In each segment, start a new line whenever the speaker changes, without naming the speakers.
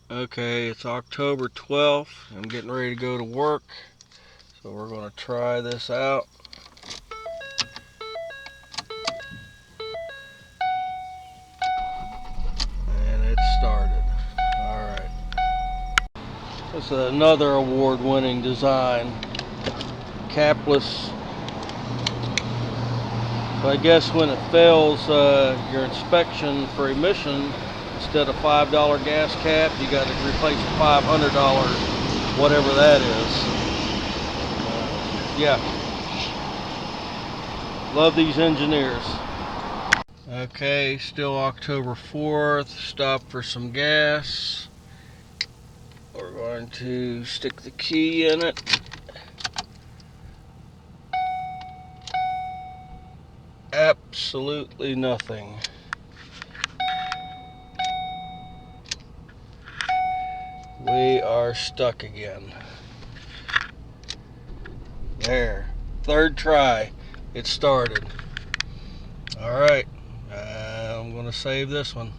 Okay, it's October 12th. I'm getting ready to go to work, so we're going to try this out. And it started. Alright. This is another award-winning design. Capless. So I guess when it fails your inspection for emission, instead of $5 gas cap, you got to replace a $500, whatever that is. Yeah. Love these engineers. Okay, still October 4th. Stop for some gas. We're going to stick the key in it. Absolutely nothing. We are stuck again. There. Third try. It started. Alright. I'm going to save this one.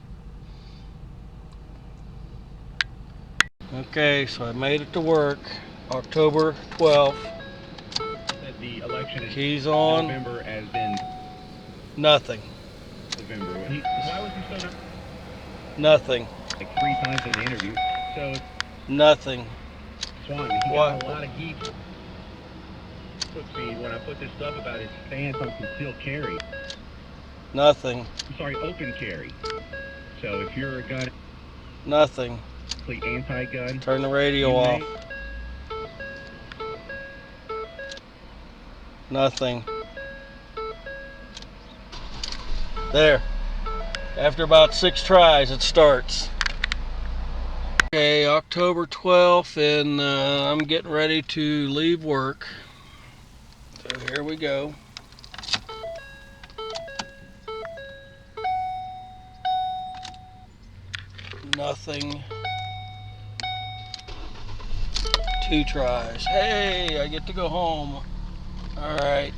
Okay, so I made it to work. October 12th.
That the election in
Keys on.
November has been
Nothing.
November. Why was he so
Nothing.
like 3 times in the interview? So
Nothing.
Swan, he got a lot of heat. See, when I put this stuff about his stance on concealed carry.
Nothing.
I'm sorry, open carry. So if you're a gun,
Nothing.
Anti-gun.
Turn the radio off. Nothing. There. After about 6 tries, it starts. Okay, October 12th, and I'm getting ready to leave work. So here we go. Nothing. 2 tries. Hey, I get to go home. All right.